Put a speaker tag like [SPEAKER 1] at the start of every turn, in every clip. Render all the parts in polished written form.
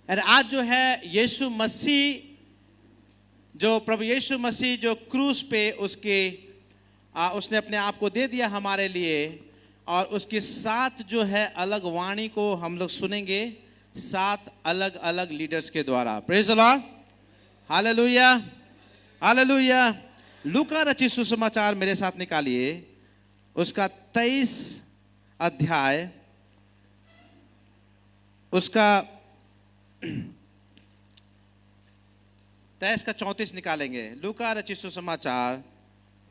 [SPEAKER 1] और आज जो है यीशु मसीह, जो प्रभु यीशु मसीह जो क्रूस पे उसने अपने आप को दे दिया हमारे लिए, और उसकी 7 जो है अलग वाणी को हम लोग सुनेंगे 7 अलग अलग लीडर्स के द्वारा। Praise the Lord, hallelujah hallelujah. लूका रचित सुसमाचार मेरे साथ निकालिए, उसका 23 अध्याय, उसका 23 का 34 निकालेंगे। लूका रचित सुसमाचार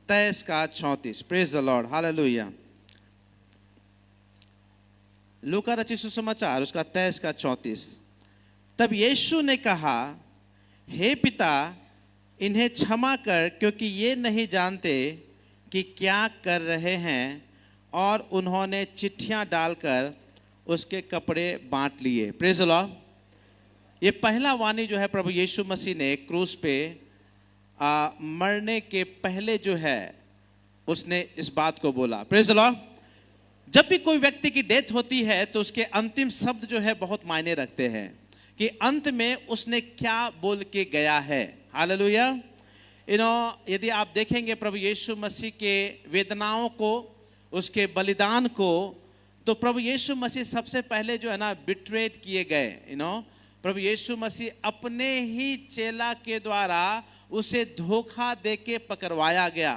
[SPEAKER 1] 23 का 34। Praise the Lord, hallelujah. लूका रचित सुसमाचार उसका 23 का 34। तब यीशु ने कहा, हे पिता, इन्हें क्षमा कर, क्योंकि ये नहीं जानते कि क्या कर रहे हैं। और उन्होंने चिट्ठियां डालकर उसके कपड़े बांट लिए। Praise the Lord. ये पहला वाणी जो है प्रभु यीशु मसीह ने क्रूस पे मरने के पहले जो है उसने इस बात को बोला। Praise the Lord. जब भी कोई व्यक्ति की डेथ होती है तो उसके अंतिम शब्द जो है बहुत मायने रखते हैं कि अंत में उसने क्या बोल के गया है। हालेलुया। यदि आप देखेंगे प्रभु यीशु मसीह के वेदनाओं को, उसके बलिदान को, तो प्रभु यीशु मसीह सबसे पहले जो है ना बिट्रेड किए गए। प्रभु यीशु मसीह अपने ही चेला के द्वारा उसे धोखा देके पकड़वाया गया।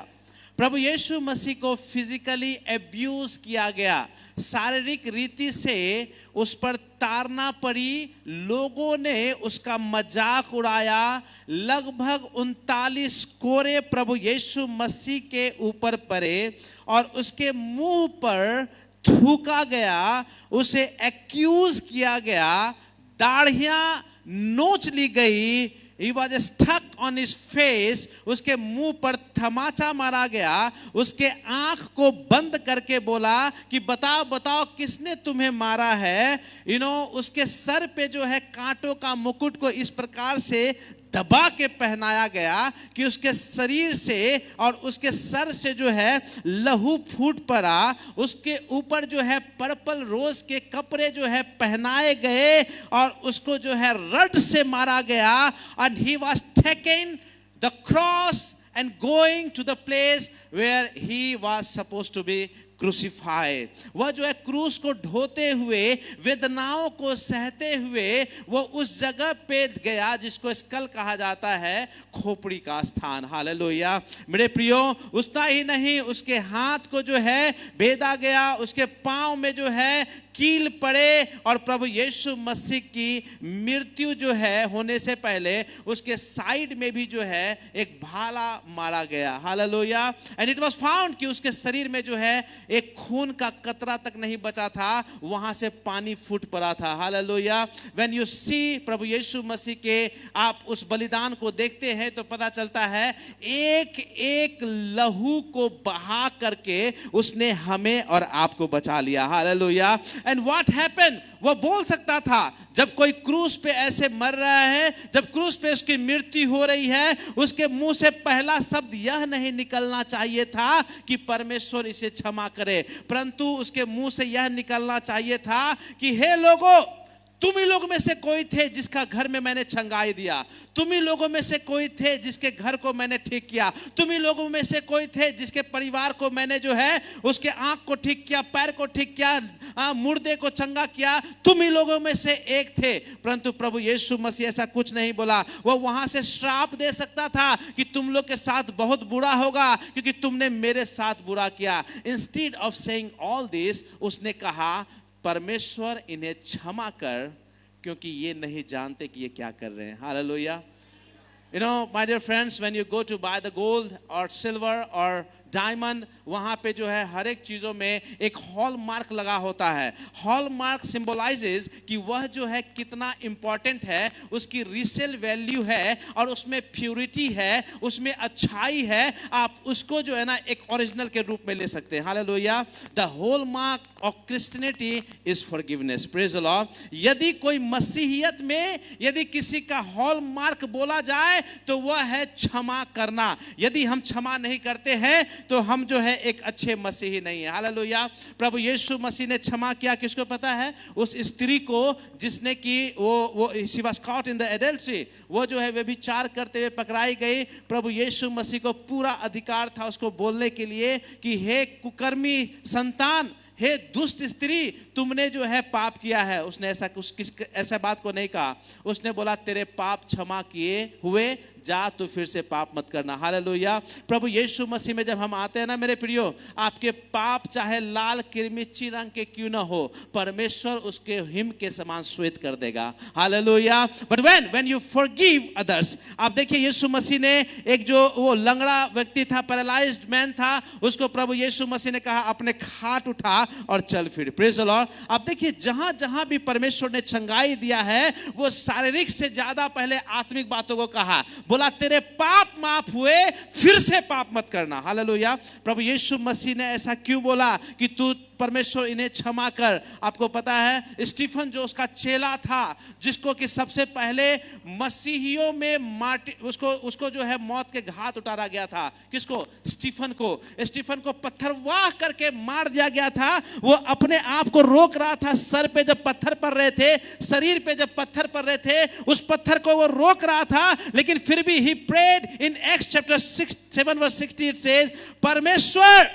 [SPEAKER 1] प्रभु यीशु मसीह को फिजिकली एब्यूज किया गया, शारीरिक रीति से उस पर ताड़ना पड़ी, लोगों ने उसका मजाक उड़ाया। लगभग 39 कोड़े प्रभु यीशु मसीह के ऊपर पड़े और उसके मुंह पर थूका गया, उसे एक्यूज किया गया, दाढ़ियां नोच ली गई। He was stuck on his face, उसके मुंह पर तमाचा मारा गया, उसके आंख को बंद करके बोला कि बताओ बताओ किसने तुम्हें मारा है। उसके सर पे जो है कांटों का मुकुट को इस प्रकार से दबा के पहनाया गया कि उसके शरीर से और उसके सर से जो है लहू फूट पड़ा। उसके ऊपर जो है पर्पल रोज के कपड़े जो है पहनाए गए और उसको जो है रड से मारा गया। And he was taking the cross and going to the place where he was supposed to be crucified. वह जो है क्रूस को ढोते हुए, वेदनाओं को सहते हुए वो उस जगह पे गया जिसको स्कल कहा जाता है, खोपड़ी का स्थान। हालेलुया। मेरे प्रियो, उतना ही नहीं, उसके हाथ को जो है बेधा गया, उसके पांव में जो है कील पड़े और प्रभु यीशु मसीह की मृत्यु जो है होने से पहले उसके साइड में भी जो है एक भाला मारा गया। Hallelujah. And it was found कि उसके शरीर में जो है एक खून का कतरा तक नहीं बचा था, वहां से पानी फूट पड़ा था। हालेलुया। व्हेन यू सी प्रभु यीशु मसीह के आप उस बलिदान को देखते हैं तो पता चलता है एक एक लहू को बहा करके उसने हमें और आपको बचा लिया। हालेलुया। एंड व्हाट हैपेंड, वो बोल सकता था जब कोई क्रूस पे ऐसे मर रहा है, जब क्रूस पे उसकी मृत्यु हो रही है, उसके मुंह से पहला शब्द यह नहीं निकलना चाहिए था कि परमेश्वर इसे क्षमा करे, परंतु उसके मुंह से यह निकलना चाहिए था कि हे लोगों, तुम ही लोगों में से कोई थे जिसका घर में मैंने छंगाई दिया, तुम ही लोगों में से कोई थे जिसके घर को मैंने ठीक किया, तुम ही लोगों में से कोई थे जिसके परिवार को मैंने जो है उसके आंख को ठीक किया, पैर को ठीक किया, मुर्दे को चंगा किया, तुम ही लोगों में से एक थे। परंतु प्रभु यीशु मसीह ऐसा कुछ नहीं बोला। वो वहां से श्राप दे सकता था कि तुम लोग के साथ बहुत बुरा होगा क्योंकि तुमने मेरे साथ बुरा किया। Instead of saying all this, उसने कहा परमेश्वर इन्हें क्षमा कर क्योंकि ये नहीं जानते कि ये क्या कर रहे हैं। Hallelujah. My dear friends, when you go to buy the gold or silver or diamond, वहां पे जो है हर एक चीजों में एक हॉल मार्क लगा होता है। हॉल मार्क सिंबलाइजेज कि वह जो है कितना इंपॉर्टेंट है, उसकी रीसेल वैल्यू है और उसमें प्यूरिटी है, उसमें अच्छाई है। आप उसको जो है ना एक ओरिजिनल के रूप में ले सकते हैं। Hallelujah. The hall mark of Christianity is forgiveness. Praise the Lord. यदि कोई मसीहियत में यदि किसी का हॉलमार्क बोला जाए तो वह है क्षमा करना। यदि हम क्षमा नहीं करते हैं तो हम जो है एक अच्छे मसीही नहीं है। हालेलुया। प्रभु यीशु मसीह ने क्षमा किया, किसको पता है? उस स्त्री को जिसने कि वो she was caught in the adultery, वो जो है व्यभिचार करते हुए पकड़ाई गई। प्रभु यीशु मसीह को पूरा अधिकार था उसको बोलने के लिए कि हे कुकर्मी संतान, हे दुष्ट स्त्री, तुमने जो है पाप किया है। उसने ऐसा बात को नहीं कहा। उसने बोला तेरे पाप क्षमा किए हुए, जा तो फिर से पाप मत करना। हालेलुया। प्रभु यीशु मसीह में जब हम आते हैं ना मेरे प्रियो, आपके पाप चाहे लाल किरमिच्ची रंग के क्यों ना हो, परमेश्वर उसके हिम के समान श्वेत कर देगा। Hallelujah. But when you forgive others, आप देखिए यीशु मसीह ने एक जो वो लंगड़ा व्यक्ति था, पैरालाइज्ड मैन था, उसको प्रभु यीशु मसीह ने कहा अपने खाट उठा और चल फिर। Praise the Lord. आप देखिए जहां जहां भी परमेश्वर ने चंगाई दिया है वो शारीरिक से ज्यादा पहले आत्मिक बातों को कहा। बोला तेरे पाप माफ हुए, फिर से पाप मत करना। हालेलुया। प्रभु यीशु मसीह ने ऐसा क्यों बोला कि तू परमेश्वर इन्हें क्षमा कर? आपको पता है स्टीफन जो उसका चेला था, जिसको कि सबसे पहले मसीहियों में उसको जो है मौत के घाट उतारा गया था। किसको? स्टीफन को। स्टीफन को पत्थरवाह करके मार दिया गया था। वो अपने आप को रोक रहा था, सर पे जब पत्थर पड़ रहे थे, शरीर पे जब पत्थर पड़ रहे थे, उस पत्थर को वो रोक रहा था। लेकिन फिर भी he prayed in Acts chapter 7 verse 60 it says, परमेश्वर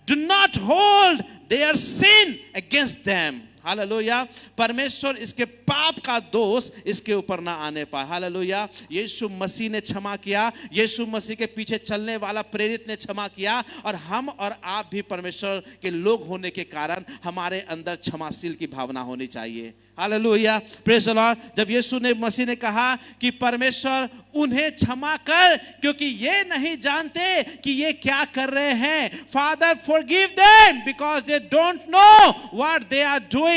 [SPEAKER 1] do not hold their sin against them. Hallelujah. परमेश्वर इसके पाप का दोष इसके ऊपर ना आने पाए। हालेलुया। यीशु मसीह ने क्षमा किया, यीशु मसीह के पीछे चलने वाला प्रेरित ने क्षमा किया, और हम और आप भी परमेश्वर के लोग होने के कारण हमारे अंदर क्षमाशील की भावना होनी चाहिए। हालेलुया। Praise the Lord. जब यीशु ने मसीह ने कहा कि परमेश्वर उन्हें क्षमा कर क्योंकि ये नहीं जानते कि ये क्या कर रहे हैं। Father forgive them because they don't know what they are doing.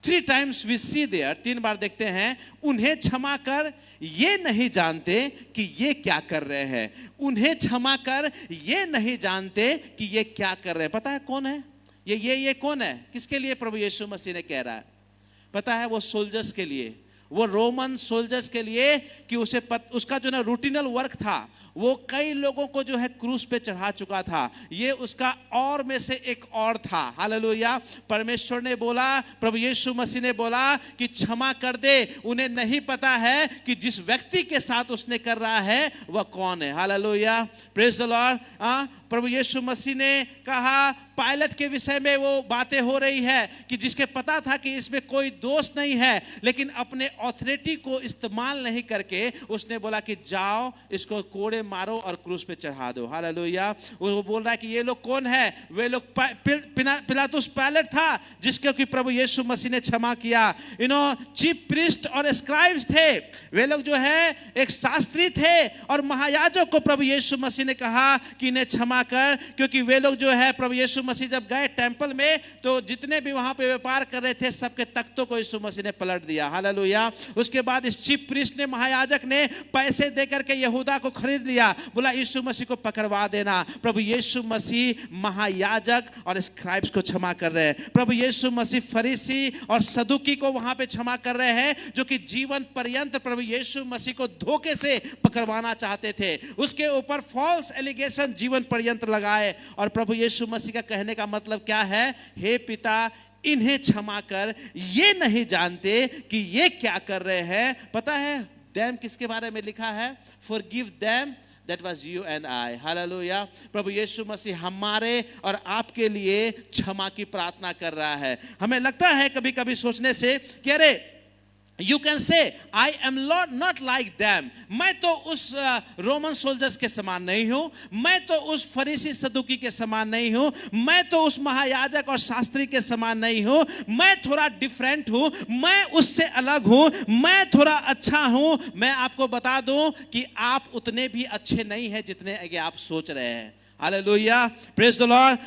[SPEAKER 1] 3 times we see there, 3 बार देखते हैं, उन्हें क्षमा कर, ये नहीं जानते कि ये क्या कर रहे हैं। उन्हें क्षमा कर, ये नहीं जानते कि ये क्या कर रहे हैं। पता है कौन है ये कौन है? किसके लिए प्रभु यीशु मसीह ने कह रहा है? पता है वो सोल्जर्स के लिए, वो रोमन सोल्जर्स के लिए, कि उसका जो ना रूटीनल वर्क था, वो कई लोगों को जो है क्रूस पे चढ़ा चुका था। ये उसका और में से एक और था। हालेलुया। परमेश्वर ने बोला, प्रभु यीशु मसीह ने बोला कि क्षमा कर दे। उन्हें नहीं पता है कि जिस व्यक्ति के साथ उसने कर रहा है वह कौन है। हालेलुया। Praise the lord. प्रभु यीशु मसीह ने कहा, पायलट के विषय में वो बातें हो रही है कि जिसके पता था कि इसमें कोई दोष नहीं है, लेकिन अपने ऑथोरिटी को इस्तेमाल नहीं करके उसने बोला कि जाओ इसको कोड़े मारो और क्रूस पे चढ़ा दो। हालेलुया। वो बोल रहा है कि ये लोग कौन है? वे लोग पिलातुस पायलट था जिसको कि प्रभु यीशु मसीह ने क्षमा किया। चीफ प्रीस्ट और स्क्राइब्स थे, वे लोग जो है एक शास्त्री थे, और महायाजक को प्रभु यीशु मसीह ने कहा कि इन्हें क्षमा कर, क्योंकि वे लोग जो है प्रभु यीशु मसीह जब गए टेंपल में तो जितने भी वहां पे व्यापार कर रहे थे सबके तख्तों को यीशु मसीह ने पलट दिया। हालेलुया। उसके बाद इस चीफ प्रीस्ट ने, महायाजक ने पैसे देकर के यहूदा को खरीद लिया, बोला यीशु मसीह को पकड़वा देना। प्रभु यीशु मसीह महायाजक और स्क्राइब्स को क्षमा कर रहे हैं। प्रभु यीशु मसीह फरीसी और सदुकी को वहां पे क्षमा कर रहे हैं, जो कि जीवन पर्यंत प्रभु यीशु मसीह को धोखे से पकड़वाना चाहते थे। उसके ऊपर फॉल्स एलिगेशन जीवन पर्यंत लगाए। और प्रभु यीशु मसीह का कहने का मतलब क्या है? हे पिता, इन्हें क्षमा कर, ये नहीं जानते कि ये क्या कर रहे हैं। पता है them किसके बारे में लिखा है? Forgive them, that was you and I. Hallelujah. प्रभु यीशु मसीह हमारे और आपके लिए क्षमा की प्रार्थना कर रहा है। हमें लगता है कभी कभी सोचने से कि अरे You can say, I am not like them. मैं तो उस रोमन सोल्जर्स के समान नहीं हूँ, मैं तो उस फरीसी सदुकी के समान नहीं हूँ, मैं तो उस महायाजक और शास्त्री के समान नहीं हूँ, मैं थोड़ा डिफरेंट हूँ, मैं उससे अलग हूँ, मैं थोड़ा अच्छा हूँ। मैं आपको बता दूँ कि आप उतने भी अच्छे नहीं हैं जितने आप सोच रहे हैं। Hallelujah. Praise the Lord.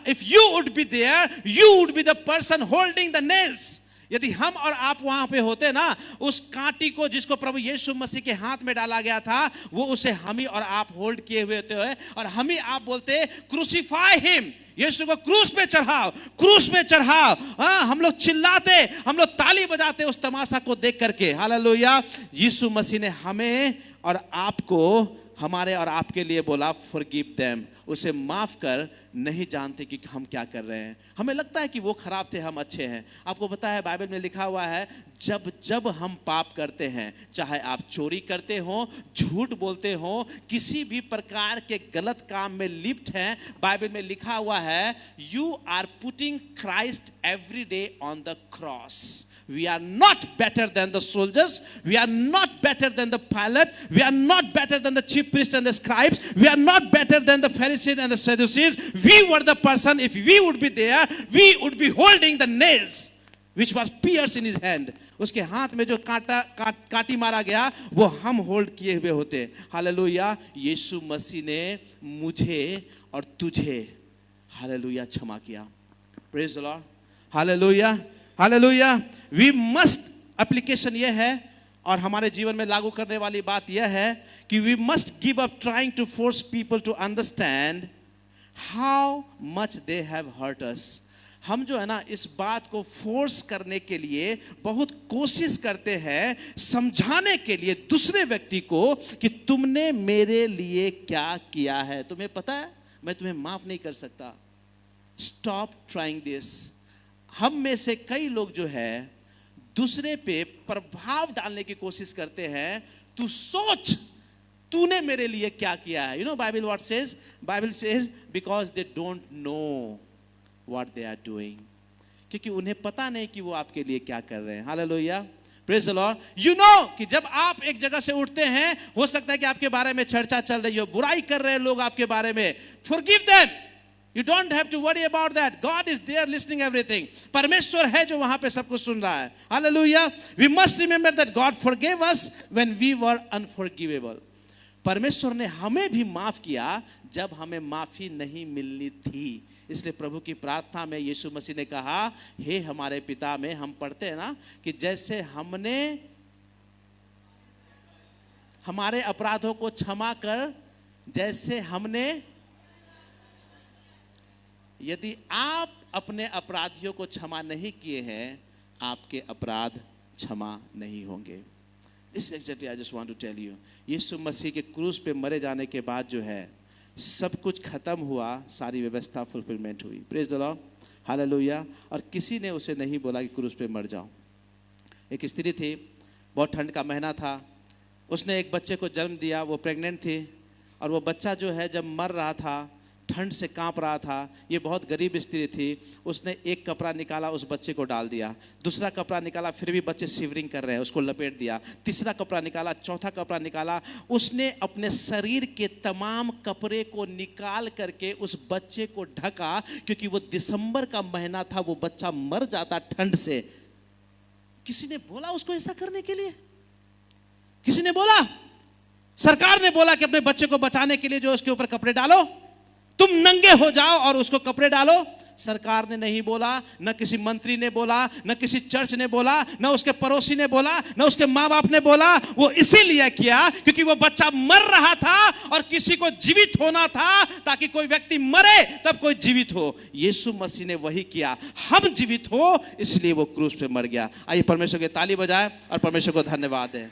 [SPEAKER 1] If you would be there, you would be the person holding the nails. यदि हम और आप वहां पे होते ना, उस कांटी को जिसको प्रभु यीशु मसीह के हाथ में डाला गया था, वो उसे हम ही और आप होल्ड किए हुए होते हैं, और हम ही आप बोलते क्रूसीफाई हिम, यीशु को क्रूस पे चढ़ाओ, क्रूस पे चढ़ाओ। हाँ, हम लोग चिल्लाते, हम लोग ताली बजाते उस तमाशा को देख करके। हालेलुया। यीशु मसीह ने हमें और आपको, हमारे और आपके लिए बोला फॉरगिव देम, उसे माफ कर, नहीं जानते कि हम क्या कर रहे हैं। हमें लगता है कि वो खराब थे, हम अच्छे हैं। आपको पता है बाइबल में लिखा हुआ है, जब जब हम पाप करते हैं, चाहे आप चोरी करते हो, झूठ बोलते हो, किसी भी प्रकार के गलत काम में लिप्त हैं, बाइबल में लिखा हुआ है, you are putting Christ every day on the cross. We are not better than the soldiers. We are not better than the pilot. We are not better than the chief priests and the scribes. We are not better than the Pharisees and the Sadducees. We were the person, if we would be there, we would be holding the nails which was pierced in his hand. उसके हाथ में जो कांटी मारा गया, वो हम hold किए हुए होते। हालेलुया। यीशु मसीह ने मुझे और तुझे, हालेलुया, क्षमा किया। Praise the Lord. Hallelujah, hallelujah. We must, application ये है और हमारे जीवन में लागू करने वाली बात यह है कि we must give up trying to force people to understand how much they have hurt us. हम जो है ना, इस बात को फोर्स करने के लिए बहुत कोशिश करते हैं, समझाने के लिए दूसरे व्यक्ति को कि तुमने मेरे लिए क्या किया है, तुम्हें पता है मैं तुम्हें माफ नहीं कर सकता। Stop trying this. हम में से कई लोग जो है दूसरे पे प्रभाव डालने की कोशिश करते हैं। तू सोच, तूने मेरे लिए क्या किया है। You know Bible what says, Bible says because they don't know what they are doing, क्योंकि उन्हें पता नहीं कि वो आपके लिए क्या कर रहे हैं। Hallelujah, praise the Lord. You know कि जब आप एक जगह से उठते हैं, हो सकता है कि आपके बारे में चर्चा चल रही हो, बुराई कर रहे हैं लोग आपके बारे में, forgive them. You don't have to worry about that. God is there listening everything. परमेश्वर है जो वहां पे सब कुछ सुन रहा है। Hallelujah. We must remember that God forgave us when we were unforgivable. परमेश्वर ने हमें भी माफ किया जब हमें माफी नहीं मिलनी थी। इसलिए प्रभु की प्रार्थना में यीशु मसीह ने कहा, हे हमारे पिता, में हम पढ़ते हैं ना कि जैसे हमने हमारे अपराधों को क्षमा कर, जैसे हमने, यदि आप अपने अपराधियों को क्षमा नहीं किए हैं, आपके अपराध क्षमा नहीं होंगे। This exactly I just want to tell you. यीशु मसीह के क्रूस पे मरे जाने के बाद जो है सब कुछ खत्म हुआ, सारी व्यवस्था फुलफिलमेंट हुई। Praise the Lord, hallelujah. और किसी ने उसे नहीं बोला कि क्रूस पे मर जाओ। एक स्त्री थी, बहुत ठंड का महीना था, उसने एक बच्चे को जन्म दिया, वो प्रेग्नेंट थी, और वो बच्चा जो है जब मर रहा था, ठंड से कांप रहा था। ये बहुत गरीब स्त्री थी। उसने एक कपड़ा निकाला, उस बच्चे को डाल दिया, दूसरा कपड़ा निकाला, फिर भी बच्चे शिवरिंग कर रहे हैं, उसको लपेट दिया, तीसरा कपड़ा निकाला, चौथा कपड़ा निकाला। उसने अपने शरीर के तमाम कपड़े को निकाल करके उस बच्चे को ढका, क्योंकि वो दिसंबर का महीना था, वो बच्चा मर जाता ठंड से। किसी ने बोला उसको ऐसा करने के लिए? किसी ने बोला? सरकार ने बोला कि अपने बच्चे को बचाने के लिए जो उसके ऊपर कपड़े डालो, तुम नंगे हो जाओ और उसको कपड़े डालो। सरकार ने नहीं बोला, न किसी मंत्री ने बोला, न किसी चर्च ने बोला, न उसके पड़ोसी ने बोला, न उसके माँ बाप ने बोला। वो इसीलिए किया क्योंकि वो बच्चा मर रहा था और किसी को जीवित होना था, ताकि कोई व्यक्ति मरे तब कोई जीवित हो। यीशु मसीह ने वही किया, हम जीवित हो, इसलिए वो क्रूस पे मर गया। आइए परमेश्वर के ताली बजाएं और परमेश्वर को धन्यवाद दें।